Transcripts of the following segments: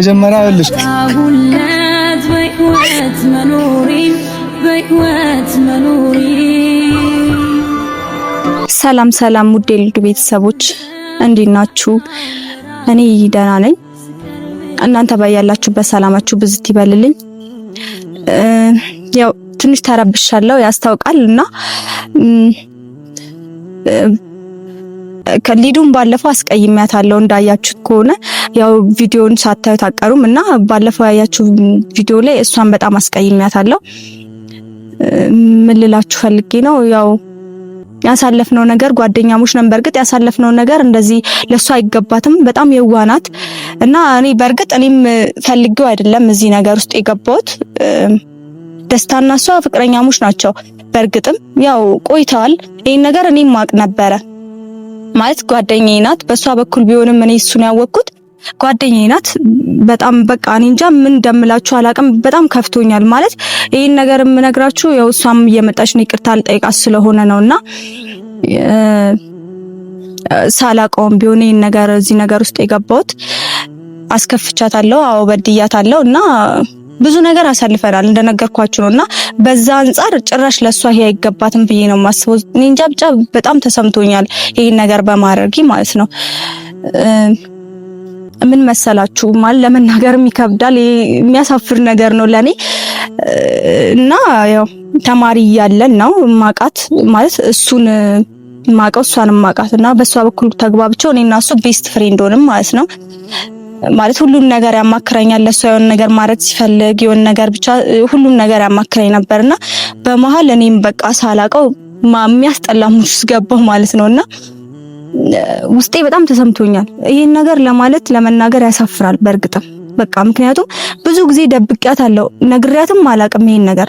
መጀመሪያ ይኸውልሽ ሰላም ሰላም ውድ የልዱ ቤተሰቦች እንዴት ናችሁ? እኔ ደህና ነኝ። እናንተ ባያላችሁበት ሰላማችሁ ብዝት ይበልልኝ። ያው ትንሽ ተረብሻለሁ ያስታውቃልና ከሊዱን ባለፈው አስቀይሜያታለሁ እንዳያችሁት ከሆነ ያው ቪዲዮን ሳታዩት አቀሩም እና ባለፈው ያያችሁ ቪዲዮ ላይ እሷን በጣም አስቀይሜያታለሁ። ምን ልላችሁ ፈልጌ ነው ያው ያሳለፍነው ነገር ጓደኛሞች ነን። በርግጥ ያሳለፍነው ነገር እንደዚህ ለሷ አይገባትም። በጣም የዋናት እና እኔ በርግጥ እኔም ፈልጌው አይደለም እዚህ ነገር ውስጥ የገባሁት። ደስታና እሷ ፍቅረኛሞች ናቸው። በርግጥም ያው ቆይተዋል። ይሄን ነገር እኔም ማቅ ነበረ ማለት ጓደኛዬ ናት። በሷ በኩል ቢሆንም እኔ እሱን ያወቅኩት ጓደኛዬ ናት። በጣም በቃ እኔ እንጃ ምን እንደምላችሁ አላቅም። በጣም ከፍቶኛል ማለት ይሄን ነገር የምነግራችሁ ያው እሷም እየመጣች ነው ይቅርታ ልጠይቃት ስለሆነ ነውና ሳላቀውም ቢሆን ይሄን ነገር እዚህ ነገር ውስጥ የገባሁት አስከፍቻታለሁ። አዎ በድያታለሁ እና ብዙ ነገር አሳልፈናል እንደነገርኳችሁ ነውና በዛ አንፃር ጭራሽ ለሷ ይሄ አይገባትም ብዬ ነው የማስበው። እኔ እንጃ ብቻ በጣም ተሰምቶኛል ይሄን ነገር በማድረጌ ማለት ነው። ምን መሰላችሁ ማለት ለመናገርም ይከብዳል። የሚያሳፍር ነገር ነው ለኔ እና ያው ተማሪ እያለን ነው ማቃት ማለት እሱን ማቀው እሷንም ማቃትና በሷ በኩል ተግባብቸው እኔና እሱ ቤስት ፍሬንድ ሆነን ማለት ነው። ማለት ሁሉም ነገር ያማክረኛል። ለሷ የሆነ ነገር ማድረግ ሲፈልግ የሆነ ነገር ብቻ ሁሉም ነገር ያማክረኝ ነበርና በመሃል እኔም በቃ ሳላቀው የሚያስጠላ ሙድ ውስጥ ገባሁ ማለት ነውና ውስጤ በጣም ተሰምቶኛል። ይሄን ነገር ለመናገር ያሳፍራል በርግጥም በቃ ምክንያቱም ብዙ ጊዜ ደብቂያታለሁ። ነግሪያትም አላቅም ይሄን ነገር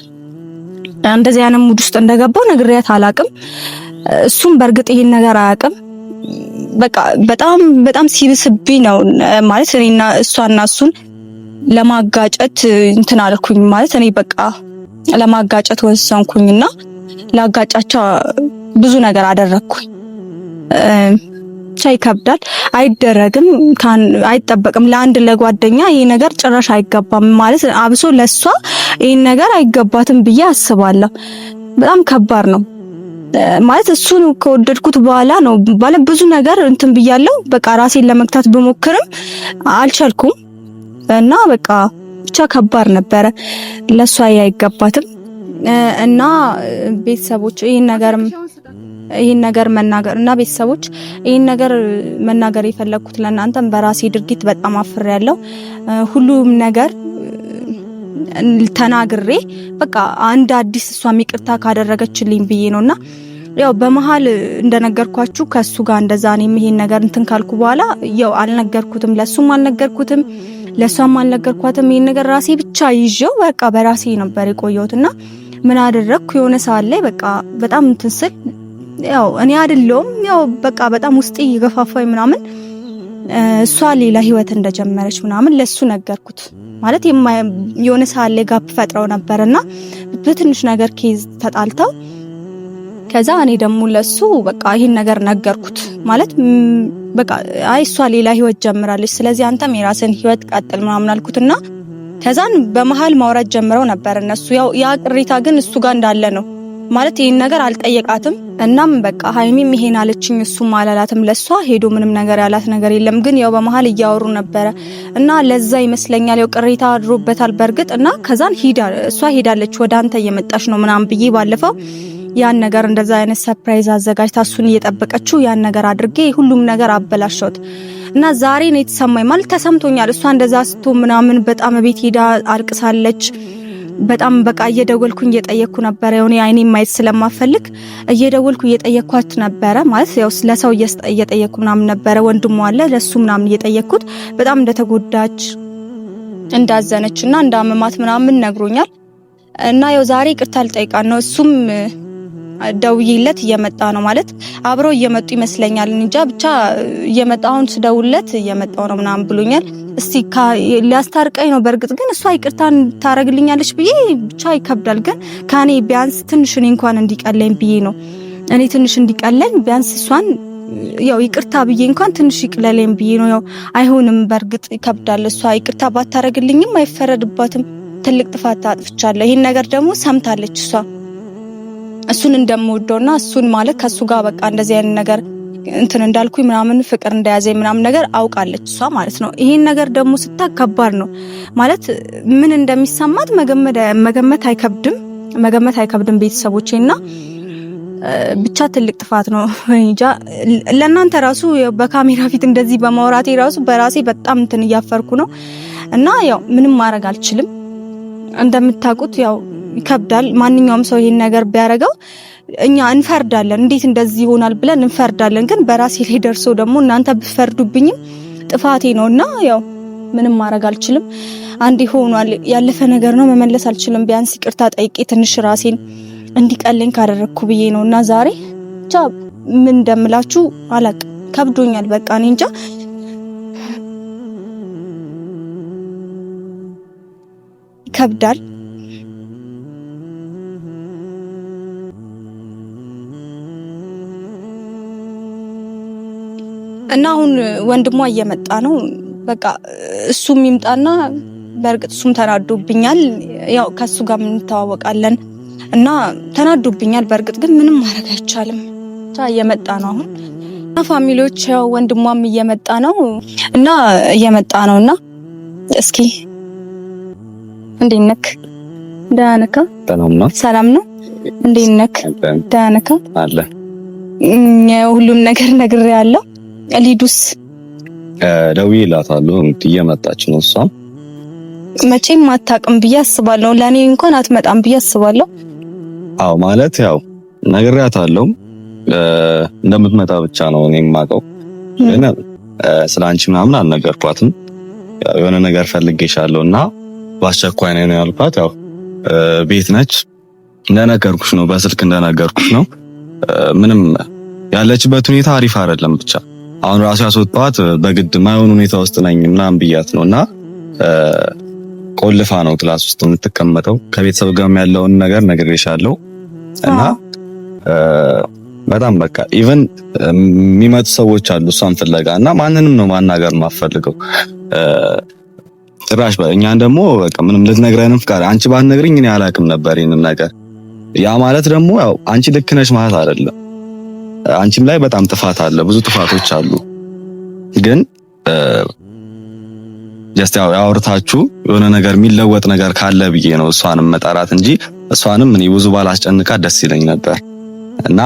እንደዚህ አይነት ሙድ ውስጥ እንደገባው ነግሪያት አላቅም። እሱም በርግጥ ይሄን ነገር አያቅም። በቃ በጣም ሲብስብኝ ነው ማለት እኔና እሷና እሱን ለማጋጨት እንትን አልኩኝ ማለት እኔ በቃ ለማጋጨት ወሰንኩኝና ላጋጫቸው ብዙ ነገር አደረኩኝ። ይከብዳል። አይደረግም አይጠበቅም። ለአንድ ለጓደኛ ይሄ ነገር ጭራሽ አይገባም ማለት አብሶ ለሷ ይሄን ነገር አይገባትም ብዬ አስባለሁ። በጣም ከባድ ነው ማለት እሱን ከወደድኩት በኋላ ነው ባለ ብዙ ነገር እንትን ብያለሁ። በቃ ራሴን ለመግታት በሞክርም አልቻልኩም እና በቃ ብቻ ከባድ ነበረ። ለሷ አይገባትም እና ቤተሰቦች ይሄን ነገር መናገር እና ቤተሰቦች ይሄን ነገር መናገር የፈለኩት ለእናንተም በራሴ ድርጊት በጣም አፍሬያለሁ። ሁሉም ነገር ተናግሬ በቃ አንድ አዲስ እሷ ይቅርታ ካደረገችልኝ ብዬ ነውና ያው በመሃል እንደነገርኳችሁ ከሱ ጋር እንደዛ እኔም ይሄን ነገር እንትን ካልኩ በኋላ ያው አልነገርኩትም፣ ለሱም አልነገርኩትም፣ ለሷም አልነገርኳትም። ይሄን ነገር ራሴ ብቻ ይዤው በቃ በራሴ ነበር የቆየሁትና ምን አደረኩ የሆነ ሰዓት ላይ በቃ በጣም እንትን ስል ያው እኔ አይደለም ያው በቃ በጣም ውስጤ ይገፋፋኝ ምናምን እሷ ሌላ ህይወት እንደጀመረች ምናምን ለሱ ነገርኩት ማለት የሆነ ሰዓት ላይ ጋፕ ፈጥረው ነበርና በትንሽ ነገር ኬዝ ተጣልተው ከዛ እኔ ደግሞ ለሱ በቃ ይሄን ነገር ነገርኩት ማለት በቃ አይ እሷ ሌላ ህይወት ጀምራለች ስለዚህ አንተም የራስን ህይወት ቀጥል ምናምን አልኩትና ከዛን በመሃል ማውራት ጀምረው ነበር እነሱ ያው ያ ቅሬታ ግን እሱ ጋር እንዳለ ነው ማለት ይሄን ነገር አልጠየቃትም። እናም በቃ ሃይሚም ይሄን አለችኝ እሱም አላላትም። ለሷ ሄዶ ምንም ነገር ያላት ነገር የለም። ግን ያው በመሃል እያወሩ ነበር እና ለዛ ይመስለኛል ያው ቅሬታ አድሮበታል በርግጥ እና ከዛን እሷ ሄዳለች ወደ አንተ እየመጣች ነው ምናምን ብዬ ባለፈው ያን ነገር እንደዛ አይነት ሰርፕራይዝ አዘጋጅታ እሱን እየጠበቀችው ያን ነገር አድርጌ ሁሉም ነገር አበላሽውት እና ዛሬ ነው የተሰማኝ ማለት ተሰምቶኛል። እሷ እንደዛ ስቶ ምናምን በጣም ቤት ሄዳ አልቅሳለች። በጣም በቃ እየደወልኩኝ እየጠየቅኩ ነበር ያው አይኔ ማየት ስለማፈልግ እየደወልኩ እየጠየቅኳት ነበር ማለት ያው ለሰው እየጠየቅኩ ምናምን ነበር። ወንድሟ አለ ለሱ ምናምን እየጠየቅኩት በጣም እንደተጎዳች እንዳዘነችና እንዳመማት ምናምን ነግሮኛል እና ያው ዛሬ ይቅርታ ልጠይቃት ነው። እሱም ደውዬለት እየመጣ ነው ማለት አብረው እየመጡ ይመስለኛል እንጃ ብቻ እየመጣ አሁን ስደውልለት እየመጣው ነው ምናምን ብሎኛል። እስቲ ሊያስታርቀኝ ነው በርግጥ ግን እሷ ይቅርታን ታረግልኛለች ብዬ ብቻ ይከብዳል። ግን ካኔ ቢያንስ ትንሽ እኔ እንኳን እንዲቀለኝ ብዬ ነው እኔ ትንሽ እንዲቀለኝ ቢያንስ እሷን ያው ይቅርታ ብዬ እንኳን ትንሽ ይቅለሌም ብዬ ነው። ያው አይሆንም፣ በርግጥ ይከብዳል። እሷ ይቅርታ ባታረግልኝም አይፈረድባትም። ትልቅ ጥፋት አጥፍቻለሁ። ይሄን ነገር ደግሞ ሰምታለች እሷ እሱን እንደምወደውና እሱን ማለት ከሱ ጋር በቃ እንደዚህ አይነት ነገር እንትን እንዳልኩኝ ምናምን ፍቅር እንደያዘኝ ምናምን ነገር አውቃለች እሷ ማለት ነው። ይሄን ነገር ደግሞ ስታከባድ ነው ማለት ምን እንደሚሰማት መገመት አይከብድም ቤተሰቦቼና ብቻ ትልቅ ጥፋት ነው። እንጃ ለእናንተ ራሱ በካሜራ ፊት እንደዚህ በማውራቴ ራሱ በራሴ በጣም እንትን እያፈርኩ ነው እና ያው ምንም ማድረግ አልችልም። እንደምታውቁት ያው ይከብዳል። ማንኛውም ሰው ይሄን ነገር ቢያረጋው እኛ እንፈርዳለን፣ እንዴት እንደዚህ ይሆናል ብለን እንፈርዳለን። ግን በራሴ ላይ ደርሶ ደግሞ እናንተ ብፈርዱብኝም ጥፋቴ ነውና ያው ምንም ማድረግ አልችልም። አንዴ ሆኗል፣ ያለፈ ነገር ነው፣ መመለስ አልችልም። ቢያንስ ይቅርታ ጠይቄ ትንሽ ራሴን እንዲቀለኝ ካደረኩ ብዬ ነውና ዛሬ ብቻ ምን እንደምላችሁ አላቅም። ከብዶኛል በቃ እኔ እንጃ። ይከብዳል። እና አሁን ወንድሟ እየመጣ ነው። በቃ እሱም ይምጣና በርግጥ እሱም ተናዶብኛል። ያው ከሱ ጋር እንተዋወቃለን እና ተናዶብኛል። በርግጥ ግን ምንም ማድረግ አይቻልም። እየመጣ ነው አሁን እና ፋሚሊዎች ያው ወንድሟም እየመጣ ነው እና እስኪ እንዴት ነክ? ደህና ነህ? ሰላም ነው? እንዴት ነክ? ደህና ነህ? አለ ሁሉም ነገር ነግሬያለሁ። ሊዱስ ደውዬላታለሁ እየመጣች ነው። እሷም መቼም አታውቅም ብዬ አስባለሁ። ለኔ እንኳን አትመጣም ብዬ አስባለሁ። አዎ ማለት ያው ነግሬያታለሁ እንደምትመጣ ብቻ ነው እኔ የማውቀው። ግን ስላንቺ ምናምን አልነገርኳትም። ያው የሆነ ነገር ፈልጌሻለሁና በአስቸኳይ ነው ያልኳት። ያው ቤት ነች እንደነገርኩሽ ነው፣ በስልክ እንደነገርኩሽ ነው። ምንም ያለችበት ሁኔታ አሪፍ አይደለም። ብቻ አሁን ራሱ ያስወጣኋት በግድ ማይሆን ሁኔታ ውስጥ ነኝ ምናምን ብያት ነውና ቆልፋ ነው ክላስ ውስጥ የምትቀመጠው። ከቤተሰብ ጋርም ያለውን ነገር ነግሬሻለሁ እና በጣም በቃ ኢቭን የሚመጡ ሰዎች አሉ እሷን ፍለጋ እና ማንንም ነው ማናገር ማፈልገው ጭራሽ እኛን ደግሞ በቃ ምንም ልትነግረንም ፍቃድ አንቺ ባትነግሪኝ እኔ አላውቅም ነበር ይሄንን ነገር። ያ ማለት ደግሞ ያው አንቺ ልክ ነሽ ማለት አይደለም። አንቺም ላይ በጣም ጥፋት አለ፣ ብዙ ጥፋቶች አሉ። ግን ጀስት ያው ያወርታችሁ የሆነ ነገር የሚለወጥ ነገር ካለ ብዬ ነው እሷንም መጣራት እንጂ እሷንም እኔ ብዙ ባላስጨንቃት ደስ ይለኝ ነበር። እና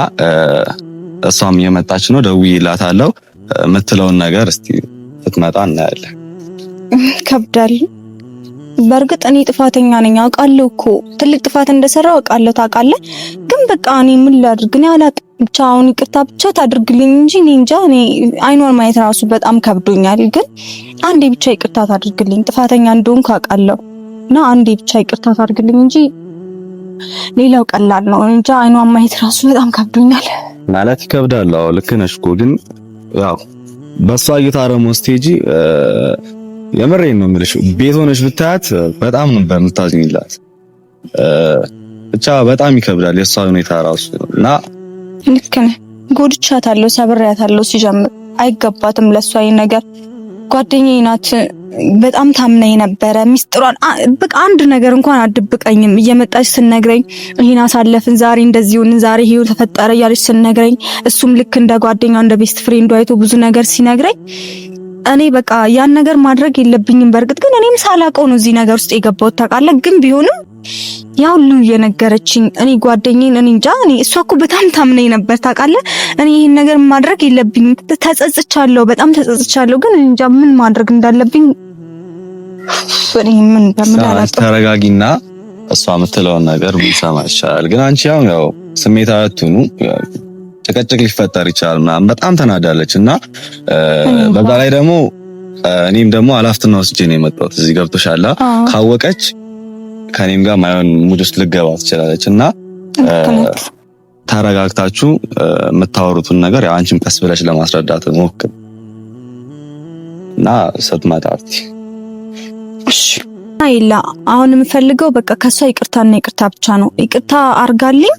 እሷም እየመጣች ነው፣ ደውዬላታለሁ። የምትለውን ነገር እስቲ ስትመጣ እናያለን። ከብዳል። በርግጥ እኔ ጥፋተኛ ነኝ አውቃለሁ እኮ ትልቅ ጥፋት እንደሰራው አውቃለሁ። ታውቃለህ። ግን በቃ እኔ ምን ላድርግ? እኔ አላውቅም። ብቻ አሁን ይቅርታ ብቻ ታድርግልኝ እንጂ እኔ እንጃ። እኔ አይኗን ማየት ራሱ በጣም ከብዶኛል። ግን አንዴ ብቻ ይቅርታ ታድርግልኝ። ጥፋተኛ እንደሆንኩ አውቃለሁ እና አንዴ ብቻ ይቅርታ ታድርግልኝ እንጂ ሌላው ቀላል ነው። እንጃ አይኗን ማየት ራሱ በጣም ከብዶኛል። ማለት ይከብዳል። አዎ ልክ ነሽ እኮ ግን ያው በሷ እይታ ደግሞ ስቴጂ የምሬን ነው የምልሽ፣ ቤት ሆነሽ ብታያት በጣም ነበር የምታዝኝላት። ብቻ በጣም ይከብዳል የሷ ሁኔታ ራሱ እና ልክ ነህ። ጎድቻታለሁ፣ ሰብሬያታለሁ። ሲጀምር አይገባትም ለሷ ይሄን ነገር። ጓደኛዬ ናት፣ በጣም ታምናኝ ነበረ። ሚስጥሯን በቃ አንድ ነገር እንኳን አድብቀኝም። እየመጣች ስነግረኝ ይሄን አሳለፍን፣ ዛሬ እንደዚህ ሆነ፣ ዛሬ ይሄው ተፈጠረ እያለች ስነግረኝ፣ እሱም ልክ እንደ ጓደኛው እንደ ቤስት ፍሬንዱ አይቶ ብዙ ነገር ሲነግረኝ እኔ በቃ ያን ነገር ማድረግ የለብኝም። በርግጥ ግን እኔም ሳላውቀው ነው እዚህ ነገር ውስጥ የገባሁት ታውቃለህ። ግን ቢሆንም ያው ሁሉ እየነገረችኝ እኔ ጓደኛዬን እኔ እንጃ እኔ እሷ እኮ በጣም ታምነኝ ነበር ታውቃለህ። እኔ ይሄን ነገር ማድረግ የለብኝም ተጸጽቻለሁ፣ በጣም ተጸጽቻለሁ። ግን እንጃ ምን ማድረግ እንዳለብኝ እኔ ምን በምላላት። ተረጋጊና እሷ የምትለውን ነገር ብንሰማ ይሻላል። ግን አንቺ ያው ስሜታዊ አትሁኑ። ጭቅጭቅ ሊፈጠር ይችላል ምናምን። በጣም ተናዳለች እና በዛ ላይ ደግሞ እኔም ደግሞ አላፍትና ወስጄ ነው የመጣሁት እዚህ ገብቶሻል። ካወቀች ከኔም ጋር ማይሆን ሙድ ውስጥ ልገባ ትችላለች እና ተረጋግታችሁ የምታወሩትን ነገር ያው አንቺም ቀስ ብለሽ ለማስረዳት ሞክር እና ስትመጣ እሺ አይላ አሁን የምፈልገው በቃ ከሷ ይቅርታና ይቅርታ ብቻ ነው። ይቅርታ አርጋልኝ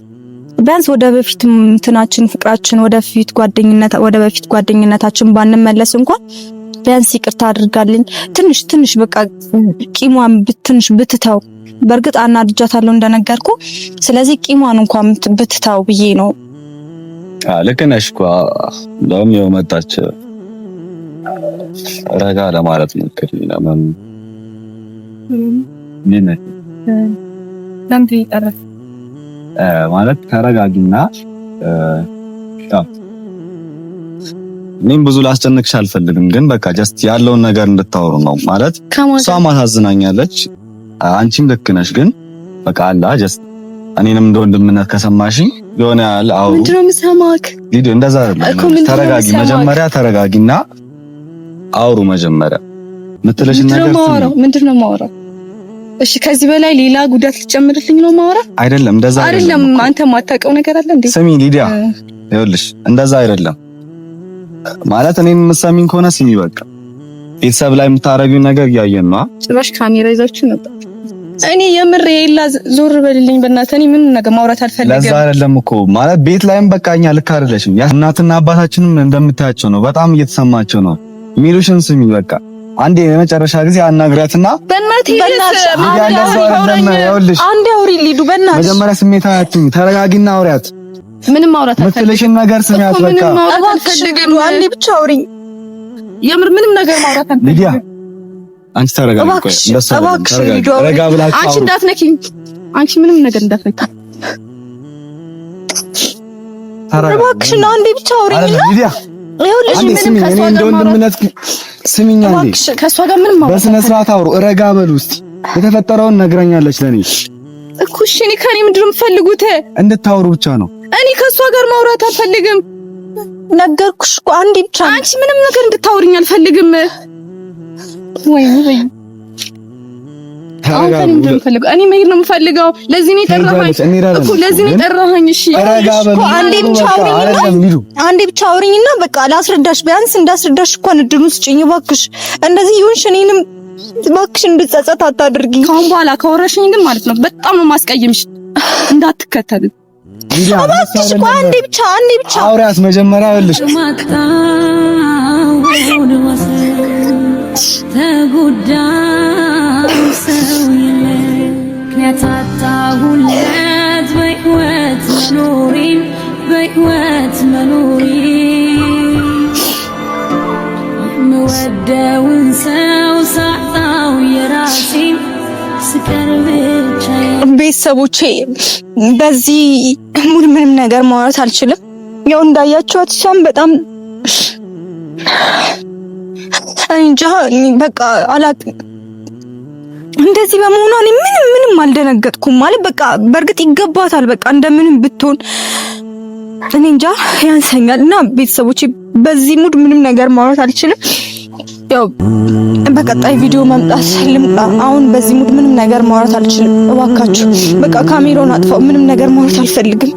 ቢያንስ ወደ በፊት እንትናችን ፍቅራችን ወደ በፊት ጓደኝነታችን ባንመለስ እንኳን ቢያንስ ይቅርታ አድርጋልኝ ትንሽ በቃ ቂሟን ትንሽ ብትተው። በእርግጥ አናድጃታለሁ እንደነገርኩ። ስለዚህ ቂሟን እንኳን ብትተው ብዬ ነው። ልክ ነሽ እኮ እንደውም ያው መጣች ረጋ ለማለት ሞክሪ። ለምን ለምን ይጠራል ማለት ተረጋጊና እኔም ብዙ ላስጨንቅሽ አልፈልግም፣ ግን በቃ ጀስት ያለውን ነገር እንድታወሩ ነው ማለት። እሷ ማሳዝናኛለች፣ አንቺም ልክ ነሽ። ግን በቃ አላ ጀስት እኔንም እንደ ወንድምነት ከሰማሽኝ የሆነ ያህል አውሩ። ምንድነው የምሰማክ? ሊዱ እንደዛ አይደለም። ተረጋጊ፣ መጀመሪያ ተረጋጊና አውሩ። መጀመሪያ የምትለሽን ነገር ምንድነው የማወራው? እሺ ከዚህ በላይ ሌላ ጉዳት ልጨምርልኝ ነው ማወራ? አይደለም፣ እንደዛ አይደለም። አንተ የማታውቀው ነገር አለ እንዴ? ስሚ ሊዲያ፣ ይኸውልሽ እንደዛ አይደለም ማለት እኔን የምትሰሚኝ ከሆነ ስሚ፣ በቃ ቤተሰብ ላይ የምታረጊው ነገር እያየን ነው። ጭራሽ ካሜራ ይዛችሁ ነበር። እኔ የምር የላ ዞር በልልኝ በእናትህ። እኔ ምንም ነገር ማውራት አልፈልግም። ለዛ አይደለም እኮ ማለት ቤት ላይም በቃ እኛ ልክ አይደለሽም። ያ እናትና አባታችንም እንደምታያቸው ነው፣ በጣም እየተሰማቸው ነው። ሚሉሽን ስሚ፣ በቃ አንዴ የመጨረሻ ጊዜ አናግሪያትና በእናትህ አንዴ አውሪ ሊዱ፣ በእናትህ መጀመሪያ ስሜታዊ አትሁኝ፣ ተረጋጊና አውሪያት። ምንም ማውራት አልፈልግም። ምትለሽን ነገር ስሚያት፣ በቃ አልፈልግም። አንዴ ብቻ አውሪኝ። የምር ምንም ነገር ማውራት አልፈልግም። ሊዲያ አንቺ ተረጋጊ። እባክሽ ረጋ ብላችሁ አንቺ እንዳትነኪኝ፣ አንቺ ምንም ነገር እንዳትነኪኝ እባክሽ። አንዴ ብቻ አውሪኝና ሊዲያ ይኸውልሽ፣ ምንም ከሷ ጋር እንደወንድምነት ስሚኝ። አንዴ ከሷ ጋር ምንም ማውራት በስነ ስርዓት አውሩ። ረጋ በሉ እስቲ። የተፈጠረውን ነግረኛለች ለኔ እኮ። እሺ እኔ ከኔ ምንድን ነው የምትፈልጉት? እንድታወሩ ብቻ ነው። እኔ ከሷ ጋር ማውራት አልፈልግም። ነገርኩሽ እኮ አንዴ ብቻ። አንቺ ምንም ነገር እንድታወሪኝ አልፈልግም። ወይ አሁን ምንድን ነው የምፈልገው? እኔ መሄድ ነው የምፈልገው። ለዚህ ነው የጠራኸኝ እኮ፣ ለዚህ ነው የጠራኸኝ። እሺ አንዴ ብቻ አውሪኝና አንዴ ብቻ አውሪኝና በቃ ላስረዳሽ። ቢያንስ እንዳስረዳሽ እንኳን እድሉን ስጪኝ እባክሽ። እንደዚህ ይሁንሽ፣ እኔንም እባክሽ እንድጸጸት አታድርጊኝ። ካሁን በኋላ ካወራሽኝ ግን ማለት ነው በጣም ነው ማስቀየምሽ። እንዳትከተል እባክሽ። እኮ አንዴ ብቻ አውሪያት መጀመሪያ። ይኸውልሽ ተጎዳው ሰው ምክንያት አጣሁለት በሕይወት መኖሬ የምወደውን ሰው ሳጣው የራሴን ስቀር ብቻ። ቤተሰቦቼ በዚህ ሙሉ ምንም ነገር ማውራት አልችልም። ያው እንዳያችኋት እሷም በጣም እንጃ በቃ አላቅም። እንደዚህ በመሆኗ እኔ ምንም አልደነገጥኩም። ማለት በቃ በእርግጥ ይገባታል። በቃ እንደምንም ብትሆን እኔ እንጃ ያንሰኛል። እና ቤተሰቦቼ በዚህ ሙድ ምንም ነገር ማውራት አልችልም። ያው በቀጣይ ቪዲዮ መምጣት ልምጣ። አሁን በዚህ ሙድ ምንም ነገር ማውራት አልችልም። እባካችሁ በቃ ካሜራውን አጥፋው። ምንም ነገር ማውራት አልፈልግም።